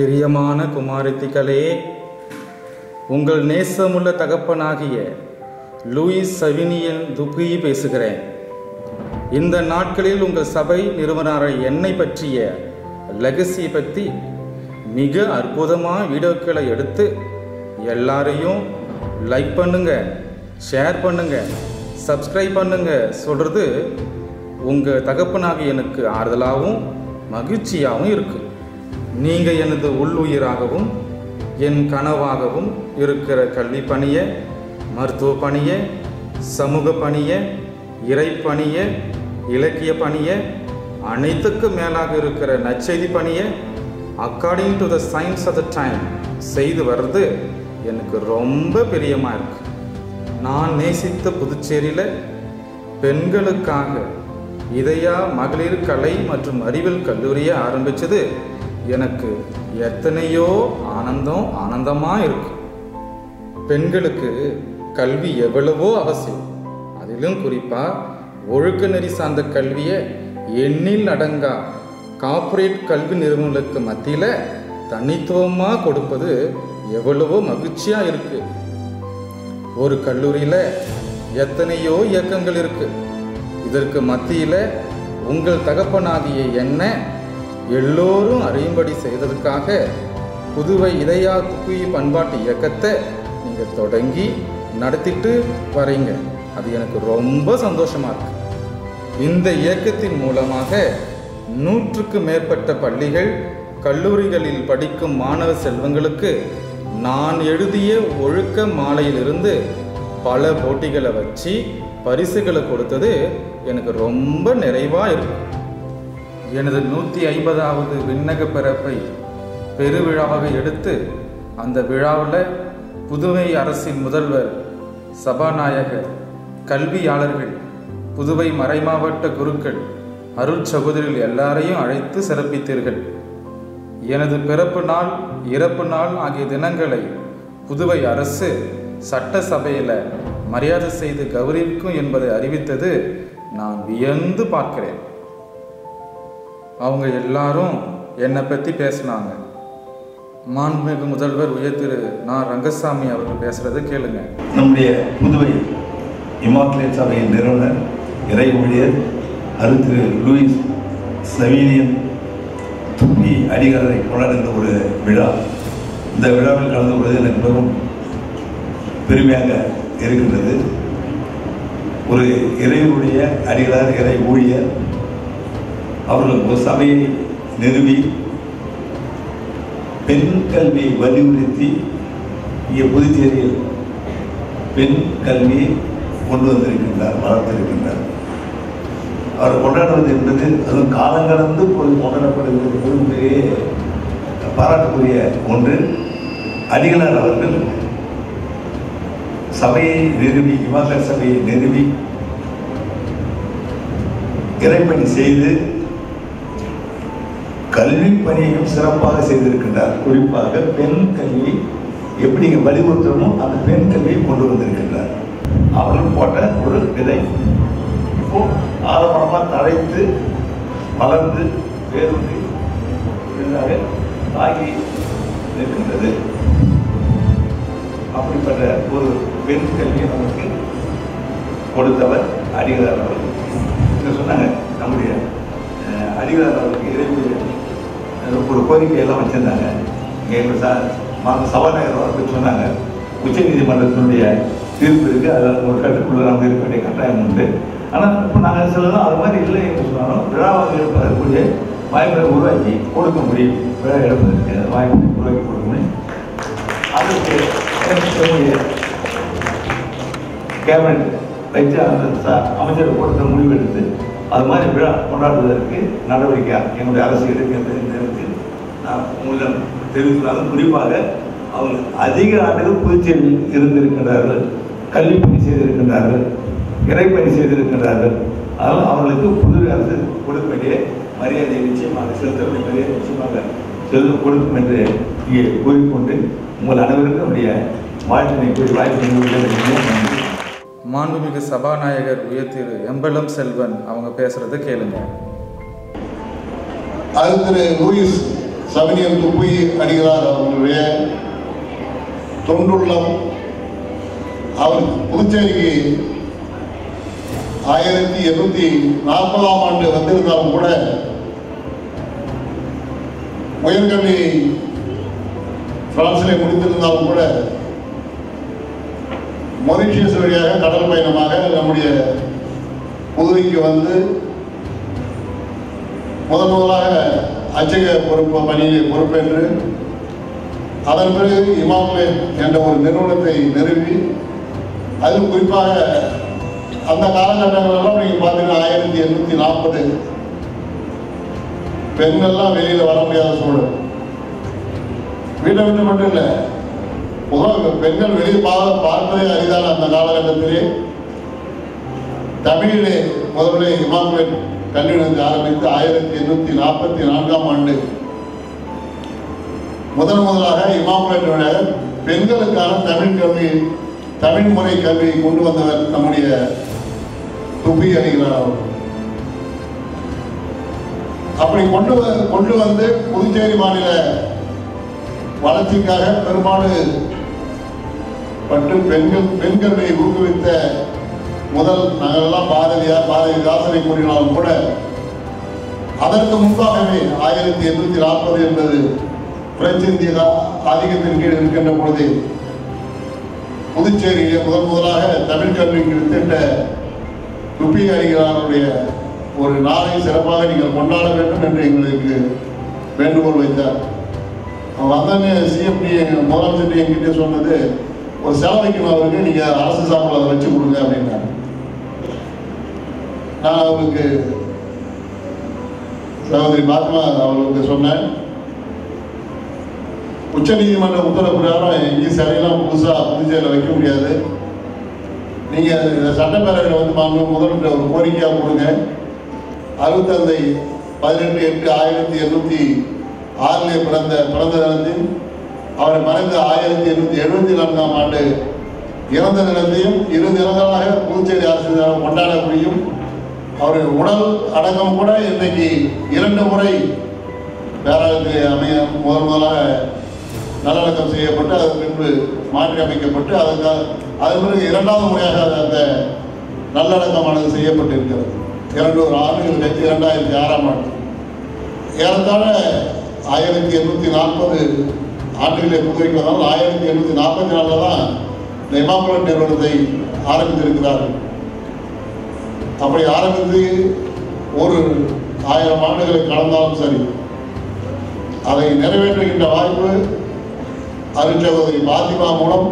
பிரியமான குமாரத்திகளே, உங்கள் நேசமுள்ள தகப்பனாகிய லூயிஸ் சவினியன் துபி பேசுகிறேன். இந்த நாட்களில் உங்கள் சபை நிறுவனரை என்னை பற்றிய லெகசி பற்றி மிக அற்புதமான வீடியோக்களை எடுத்து எல்லாரையும் லைக் பண்ணுங்க, ஷேர் பண்ணுங்க, சப்ஸ்கிரைப் பண்ணுங்க சொல்கிறது உங்கள் தகப்பனாகிய எனக்கு ஆறுதலாகவும் மகிழ்ச்சியாகவும் இருக்குது. நீங்கள் எனது உள்ளுயிராகவும் என் கனவாகவும் இருக்கிற கல்வி பணியை, மருத்துவ பணியை, சமூக பணியை, இறைப்பணியை, இலக்கிய பணியை, அனைத்துக்கும் மேலாக இருக்கிற நற்செய்தி பணியை according to the science of the time செய்து வர்றது எனக்கு ரொம்ப பிரியமாக இருக்குது. நான் நேசித்த புதுச்சேரியில் பெண்களுக்காக இதயா மகளிர் கலை மற்றும் அறிவியல் கல்லூரியை ஆரம்பித்தது எனக்கு எத்தனையோ ஆனந்தமாக இருக்கு. பெண்களுக்கு கல்வி எவ்வளவோ அவசியம். அதிலும் குறிப்பாக ஒழுக்க நெறி சார்ந்த கல்வியை எண்ணில் அடங்கா கார்ப்பரேட் கல்வி நிறுவனங்களுக்கு மத்தியில் தனித்துவமாக கொடுப்பது எவ்வளவோ மகிழ்ச்சியாக இருக்கு. ஒரு கல்லூரியில் எத்தனையோ இயக்கங்கள் இருக்கு. இதற்கு மத்தியில் உங்கள் தகப்பனாகிய என்ன எல்லோரும் அறியும்படி செய்ததுக்காக புதுவை இதயா துபி பண்பாட்டு இயக்கத்தை நீங்கள் தொடங்கி நடத்திட்டு வரீங்க. அது எனக்கு ரொம்ப சந்தோஷமாக இருக்கு. இந்த இயக்கத்தின் மூலமாக 100க்கு மேற்பட்ட பள்ளிகள் கல்லூரிகளில் படிக்கும் மாணவ செல்வங்களுக்கு நான் எழுதிய ஒழுக்க மாலையிலிருந்து பல போட்டிகளை வச்சு பரிசுகளை கொடுத்தது எனக்கு ரொம்ப நிறைவாக இருக்கு. எனது 150வது விண்ணக பிறப்பை பெருவிழாவாக எடுத்து அந்த விழாவில் புதுவை அரசின் முதல்வர், சபாநாயகர், கல்வியாளர்கள், புதுவை மறைமாவட்ட குருக்கள், அருட்சகோதரிகள் எல்லாரையும் அழைத்து சிறப்பித்தீர்கள். எனது பிறப்பு நாள், இறப்பு நாள் ஆகிய தினங்களை புதுவை அரசு சட்டசபையில் மரியாதை செய்து கௌரவிக்கும் என்பதை அறிவித்தது நான் வியந்து பார்க்கிறேன். அவங்க எல்லாரும் என்னை பற்றி பேசினாங்க. மாண்புமிகு முதல்வர் உயர்திரு நான் ரங்கசாமி அவர்கள் பேசுறது கேளுங்க. நம்முடைய புதுவை இமாக்குலேட் சபையின் நிறுவனர், இறை ஊழியர் திரு லூயிஸ் சவினியன் துபி அடிகரை கொண்டாடுகின்ற ஒரு விழா. இந்த விழாவில் கலந்து கொள்வது எனக்கு மிகவும் பெருமையாக இருக்கின்றது. ஒரு இறைவனுடைய அடிகளார், இறை ஊழியர் அவர்கள் ஒரு சபையை நிறுவி பெண் கல்வியை வலியுறுத்தி இங்கே புதுச்சேரியில் பெண் கல்வியை கொண்டு வந்திருக்கின்றார், வளர்த்திருக்கின்றார். அவர் கொண்டாடுவது என்பது அதுவும் காலங்கடந்து கொண்டாடப்படுவது பெரிய பாராட்டுக்குரிய ஒன்று. அடிகளார் அவர்கள் சபையை நிறுவி, இமாக்குலேட் சபையை நிறுவி இறைப்பணி செய்து கல்வி பணியையும் சிறப்பாக செய்திருக்கின்றார். குறிப்பாக பெண் கல்வி எப்படி வலியுறுத்தணும் அந்த பெண் கல்வியை கொண்டு வந்திருக்கின்றார். அவர்கள் போட்ட ஒரு விதை இப்போ ஆரம்பமாக தழைத்து வளர்ந்து வேரூன்றி தாங்கி இருக்கின்றது. அப்படிப்பட்ட ஒரு பெண் கல்வியை நமக்கு கொடுத்தவர் அடிகளார் அவர்கள். சொன்னாங்க நம்முடைய அடிகளார் அவர்களுக்கு இறைவனுடைய ஒரு கோரிக்கையெல்லாம் வச்சுருந்தாங்க. எங்கள் சபாநாயகர் அவர்கள் சொன்னாங்க, உச்ச நீதிமன்றத்தினுடைய தீர்ப்பு இருக்குது, அதில் ஒரு கட்டுக்குள்ள நம்ம இருக்க வேண்டிய கட்டாயம் உண்டு. ஆனால் இப்போ நாங்கள் சொல்லலாம் அது மாதிரி இல்லை என்று சொன்னாலும் விழாவாக எடுப்பதற்குரிய வாய்ப்பை உருவாக்கி கொடுக்க முடியும். விழா எடுப்பதற்கு வாய்ப்பை உருவாக்கி கொடுக்க முடியும். அதுக்கு கேபினட் வச்சு அந்த அமைச்சர் கொடுத்த முடிவு எடுத்து அது மாதிரி விழா கொண்டாடுவதற்கு நடவடிக்கை என்னுடைய அரசு எடுக்க என்பதற்கு நான் உங்களிடம் தெரிவித்தாலும், குறிப்பாக அவர்கள் அதிக ஆண்டுகள் புதுச்சேரியில் இருந்திருக்கின்றார்கள், கல்வி பணி செய்திருக்கின்றார்கள், இறைப்பணி செய்திருக்கின்றார்கள். அதனால் அவர்களுக்கு புதுவை அரசு கொடுக்க வேண்டிய மரியாதையை நிச்சயமாக செலுத்த வேண்டிய மரியாதை நிச்சயமாக செலுத்த கொடுக்கும் என்று இங்கே கூறிக்கொண்டு உங்கள் அனைவருக்கும் நம்முடைய வாழ்த்தினை கூறி வாய்ப்பு. மாண்புமிகு சபாநாயகர் உயர்திரு எம்பலம் செல்வன் அவங்க பேசுறதை கேளுங்க. திரு லூயிஸ் சவினியன் துப்புய் அடிகளார் அவர்களுடைய தொண்டுள்ளம். அவர் புதுச்சேரிக்கு 1840ஆம் ஆண்டு வந்திருந்தாலும் கூட உயர்கல்வி பிரான்சிலே முடித்திருந்தாலும் கூட மொரிஷியஸ் வழியாக கடல் பயணமாக நம்முடைய புதுவைக்கு வந்து முதலாக அச்சக பணியை பொறுப்பேற்று அதன் பிறகு இமாம்லேட் என்ற ஒரு நிறுவனத்தை நிறுவி, அதில் குறிப்பாக அந்த காலகட்டங்களெல்லாம் நீங்கள் பார்த்தீங்கன்னா 1840 பெண்கள்லாம் வெளியில் வர முடியாத சூழல். வீட்டை விட்டு மட்டும் இல்லை, பெண்கள் வெளியே பார்ப்பதே அரிதான அந்த காலகட்டத்திலே தமிழிலே முதல்ல இமாம்லேட் கல்வி நிலையத்தை ஆரம்பித்து 1844ஆம் ஆண்டு முதலாக இமாம்லேட்டோட பெண்களுக்கான தமிழ் முறை கல்வியை கொண்டு வந்தவர் நம்முடைய துப்புய் அடிகளார் அவர்கள். அப்படி கொண்டு வந்து புதுச்சேரி மாநில வளர்ச்சிக்காக பெரும்பாடு பட்டு பெண் கல்வியை ஊக்குவித்த முதல் நாங்களெல்லாம் பாரதிதாசனை கூறினாலும் கூட அதற்கு முன்பாகவே 1840 என்பது பிரெஞ்சு இந்திய ஆதிக்கத்தின் கீழ் இருக்கின்ற பொழுது புதுச்சேரியிலே முதலாக தமிழ் கல்விக்கு வித்திட்ட துப்புய் அடிகளாருடைய ஒரு நாளை சிறப்பாக நீங்கள் கொண்டாட வேண்டும் என்று எங்களுக்கு வேண்டுகோள் வைத்தார். வந்தோடனே சிஎம்டி முதலமைச்சர் என்கிட்ட சொன்னது, ஒரு செலவைக்கணும் அவருக்கு, நீங்கள் அரசு சார்பில் அதை வச்சு கொடுங்க அப்படின்னாரு. நான் அவருக்கு சகோதரி பாத்மா அவர்களுக்கு சொன்னேன், உச்ச நீதிமன்ற உத்தரவு பிரகாரம் எங்கேயும் சிலையெல்லாம் புதுசாக புதுச்சேரியில் வைக்க முடியாது. நீங்கள் இந்த சட்டப்பேரவையில் வந்து முதல்வர் ஒரு கோரிக்கையாக கொடுங்க. அருத்தந்தை 18/8/1806 பிறந்த தினத்தில் அவரை மறைந்த 1874ஆம் ஆண்டு இறந்த தினத்தையும் 2 தினங்களாக புதுச்சேரி அரசு கொண்டாட முடியும். அவருடைய உடல் அடக்கம் கூட இன்றைக்கு 2 முறை பேராயத்திலே முதலாக நல்லடக்கம் செய்யப்பட்டு அதற்கு பின்பு மாற்றி அமைக்கப்பட்டு அதன் பிறகு 2வது முறையாக அந்த நல்லடக்கமானது செய்யப்பட்டிருக்கிறது. 2 ஆண்டுகள் கழித்து 2006ஆம் ஆண்டு ஏறத்தாழ 1840 ஆண்டுகளை புதுவைக்கு வந்தால் 1844 தான் இந்த இமாம்லேட் நிறுவனத்தை ஆரம்பித்திருக்கிறார்கள். அப்படி ஆரம்பித்து ஒரு 1000 ஆண்டுகளை கடந்தாலும் சரி, அதை நிறைவேற்றுகின்ற வாய்ப்பு அருட்சகோதரி பாத்திமா மூலம்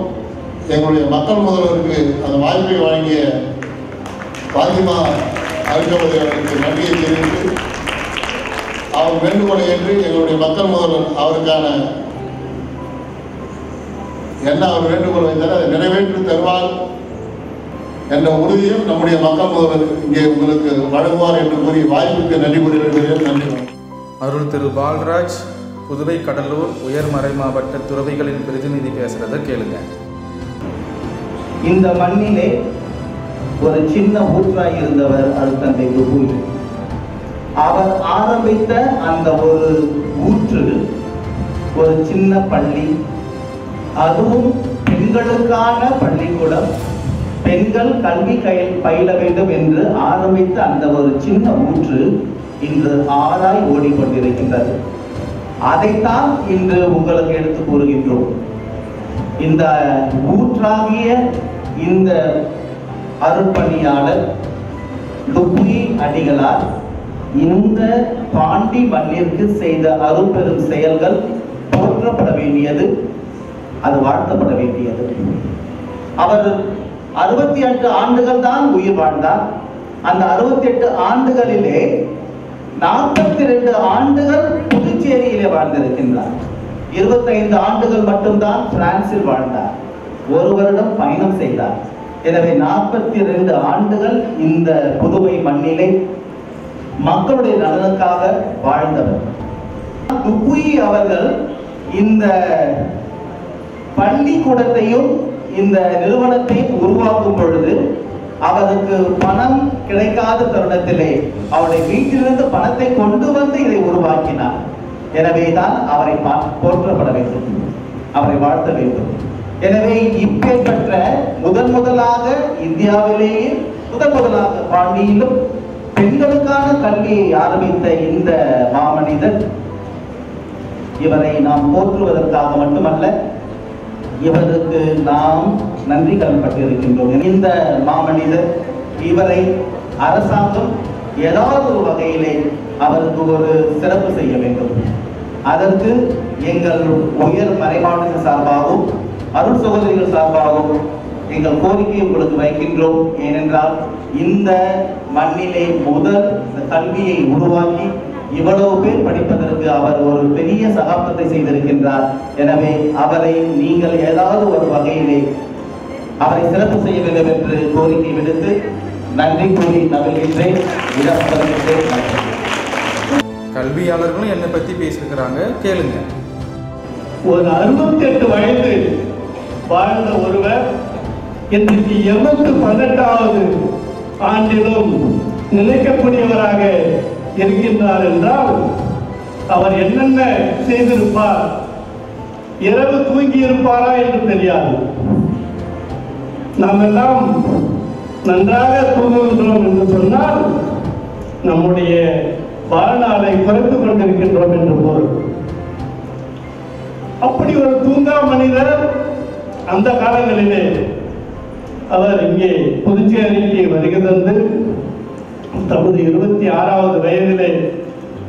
எங்களுடைய மக்கள் முதல்வருக்கு அந்த வாய்ப்பை வழங்கிய பாத்திமா அருட்சகோதரி அவர்களுக்கு நன்றியை தெரிவித்து அவர் வேண்டுகோளை ஏற்று எங்களுடைய மக்கள் முதல்வர் அவருக்கான என்ன அவர் வேண்டுகோள் வைத்தார் அதை நிறைவேற்றி தருவார் என்ற உறுதியும் நம்முடைய மக்கள் முதல்வர் இங்கே உங்களுக்கு வழங்குவார் என்று கூறி வாய்ப்புக்கு நன்றி கூறுகிறேன். நன்றி. அருள் திரு பால்ராஜ், புதுவை கடலூர் உயர்மறை மாவட்ட துறவிகளின் பிரதிநிதி பேசுறத கேளுங்க. இந்த மண்ணிலே ஒரு சின்ன ஊற்றாய் இருந்தவர் அருட்தந்தை துப்புய். அவர் ஆரம்பித்த அந்த ஒரு ஊற்று ஒரு சின்ன பள்ளி, அதுவும் பெண்களுக்கான பள்ளிக்கூடம், பெண்கள் கல்வி பயில வேண்டும் என்று ஆரம்பித்த அந்த ஒரு சின்ன ஊற்று இன்று ஆறாய் ஓடிக்கொண்டிருக்கின்றது. அதைத்தான் இன்று உங்களுக்கு எடுத்து கூறுகின்றோம். இந்த ஊற்றாகிய இந்த அருட்பணியாளர் துப்புய் அடிகளார் இந்த பாண்டி மண்ணிற்கு செய்த அருட்பெரும் செயல்கள் போற்றப்பட வேண்டியது, அது வாழ்த்தப்பட வேண்டியது. அவர் 68 ஆண்டுகள் தான் உயிர் வாழ்ந்தார். அந்த 68 ஆண்டுகளிலே 42 ஆண்டுகள் புதுச்சேரியிலே வாழ்ந்திருக்கின்றார். 25 ஆண்டுகள் மட்டும்தான் பிரான்சில் வாழ்ந்தார். 1 வருடம் பயணம் செய்தார். எனவே 42 ஆண்டுகள் இந்த புதுவை மண்ணிலே மக்களுடைய நலனுக்காக வாழ்ந்தவர். துப்புய் அவர்கள் இந்த பள்ளிக்கூடத்தையும் இந்த நிறுவனத்தை உருவாக்கும் பொழுது அவருக்கு பணம் கிடைக்காத தருணத்திலே அவருடைய வீட்டிலிருந்து பணத்தை கொண்டு வந்து இதை உருவாக்கினார். எனவேதான் அவரை போற்றப்பட வேண்டும், அவரை வாழ்த்த வேண்டும். எனவே இப்பேற்பட்ட முதலாக இந்தியாவிலேயே முதலாக பாண்டியிலும் பெண்களுக்கான கல்வியை ஆரம்பித்த இந்த மாமனிதர், இவரை நாம் போற்றுவதற்காக மட்டுமல்ல, இவருக்கு நாம் நன்றி கடன்பட்டிருக்கின்றோம். இந்த மாமனிதர், இவரை அரசாங்கம் ஏதாவது ஒரு வகையிலே அவருக்கு ஒரு சிறப்பு செய்ய வேண்டும். அதற்கு எங்கள் உயர் மறைமாவட்ட சார்பாகவும் அருள் சகோதரிகள் சார்பாகவும் எங்கள் கோரிக்கையை உங்களுக்கு வைக்கின்றோம். ஏனென்றால் இந்த மண்ணிலே முதல் கல்வியை உருவாக்கி இவ்வளவு பேர் படிப்பதற்கு அவர் ஒரு பெரிய சகாப்தத்தை செய்திருக்கின்றார். எனவே அவரை நீங்கள் ஏதாவது ஒரு வகையிலே அவரை சிறப்பு செய்ய வேண்டும் என்று கோரிக்கை விடுத்து நன்றி கூறி நகர்கின்றேன். கல்வியாளர்களும் என்னை பத்தி பேசியிருக்கிறாங்க, கேளுங்க. ஒரு 68 வயது வாழ்ந்த ஒருவர் இன்றைக்கு 18வது ஆண்டிலும் நிலைக்கக்கூடியவராக இருக்கின்றார் என்றால் அவர் என்னென்ன செய்திருப்பார், இரவு தூங்கி இருப்பாரா என்று தெரியாது. நாம் எல்லாம் நன்றாக தூங்குகின்றோம் என்று சொன்னால் நம்முடைய வாழ்நாளை குறைத்துக் கொண்டிருக்கின்றோம் என்று பொருள். அப்படி ஒரு தூங்கா மனிதர் அந்த காலங்களிலே அவர் இங்கே புதுச்சேரிக்கு வருகை தந்து தமது 26வது வயதிலே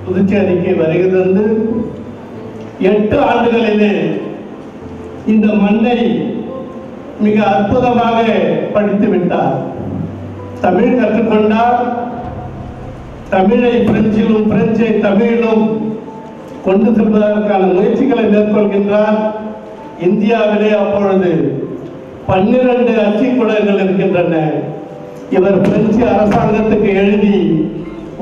புதுச்சேரிக்கு வருகை தந்து 8 ஆண்டுகளிலே இந்த மண்ணை மிக அற்புதமாக படித்து விட்டார். தமிழ் கற்றுக்கொண்டார். தமிழை பிரெஞ்சிலும், பிரெஞ்சை தமிழிலும் கொண்டு செல்வதற்கான முயற்சிகளை மேற்கொள்கின்றார். இந்தியாவிலே அப்பொழுது 12 அச்சுக்கூடங்கள் இருக்கின்றன. இவர் பிரெஞ்சு அரசாங்கத்துக்கு எழுதி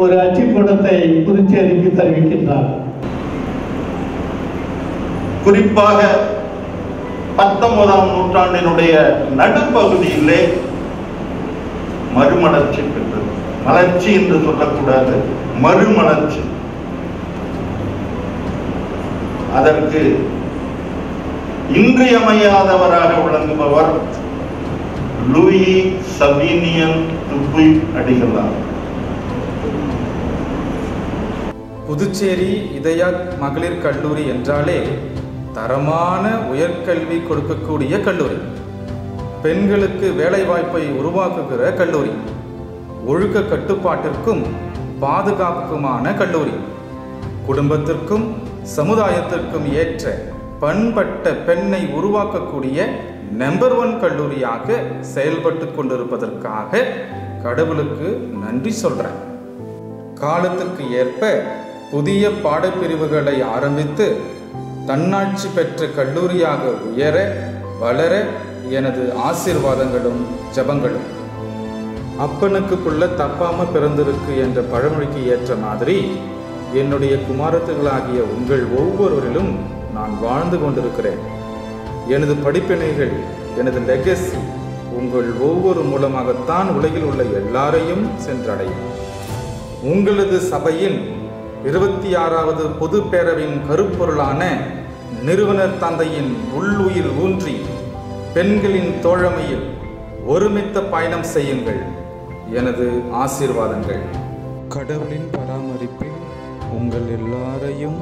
ஒரு அச்சுக்கூடத்தை புதுச்சேரிக்கு தெரிவிக்கின்றார். குறிப்பாக 19ஆம் நூற்றாண்டினுடைய நடுப்பகுதியிலே மறுமலர்ச்சி பெற்றது. மலர்ச்சி என்று சொல்லக்கூடாது, மறுமலர்ச்சி. அதற்கு இன்றியமையாதவராக விளங்குபவர் லூயி சபீனியன் துப்புய் அடிகளார். புதுச்சேரி இதயா மகளிர் கல்லூரி என்றாலே தரமான உயர்கல்வி கொடுக்கக்கூடிய கல்லூரி, பெண்களுக்கு வேலைவாய்ப்பை உருவாக்குகிற கல்லூரி, ஒழுக்க கட்டுப்பாட்டிற்கும் பாதுகாப்புக்குமான கல்லூரி, குடும்பத்திற்கும் சமுதாயத்திற்கும் ஏற்ற பண்பட்ட பெண்ணை உருவாக்கக்கூடிய நம்பர் 1 கல்லூரியாக செயல்பட்டு கொண்டிருப்பதற்காக கடவுளுக்கு நன்றி சொல்றேன். காலத்துக்கு ஏற்ப புதிய பாடப்பிரிவுகளை ஆரம்பித்து தன்னாட்சி பெற்ற கல்லூரியாக உயர வளர எனது ஆசீர்வாதங்களும் ஜபங்களும். அப்பனுக்கு புள்ள தப்பாம பிறந்திருக்கு என்ற பழமொழிக்கு ஏற்ற மாதிரி என்னுடைய குமாரத்துகளாகிய உங்கள் ஒவ்வொருவரிலும் நான் வாழ்ந்து கொண்டிருக்கிறேன். எனது படிப்பினைகள், எனது லெகசி உங்கள் ஒவ்வொரு மூலமாகத்தான் உலகில் உள்ள எல்லாரையும் சென்றடையும். உங்களது சபையின் 26வது பொது பேரவையின் கருப்பொருளான நிறுவனர் தந்தையின் உள்ளுயிர் ஊன்றி பெண்களின் தோழமையில் ஒருமித்த பயணம் செய்யுங்கள். எனது ஆசீர்வாதங்கள். கடவுளின் பராமரிப்பில் உங்கள் எல்லாரையும்